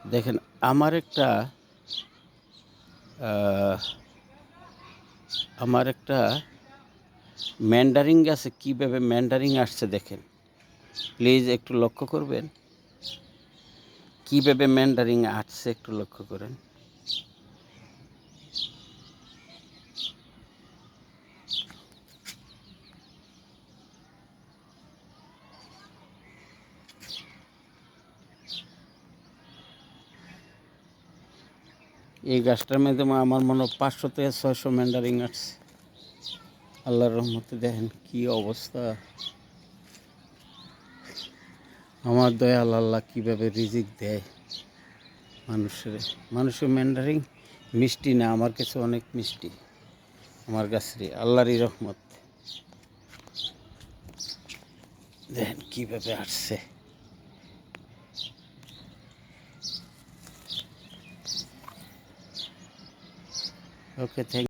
দেখেন আমার একটা আমার একটা ম্যান্ডারিন গাছে কীভাবে ম্যান্ডারিন আসছে দেখেন, প্লিজ একটু লক্ষ্য করবেন কীভাবে ম্যান্ডারিন আসছে, একটু লক্ষ্য করেন। এই গাছটার মধ্যে আমার মনে হয় 500 থেকে 600 ম্যান্ডারিন আসছে। আল্লাহর রহমতে দেখেন কি অবস্থা। আমার দয়াল আল্লাহ কীভাবে রিজিক দেয় মানুষের ম্যান্ডারিন মিষ্টি না, আমার কাছে অনেক মিষ্টি আমার গাছের আল্লাহরই রহমত। দেখেন কীভাবে আসছে। ওকে, থ্যাংক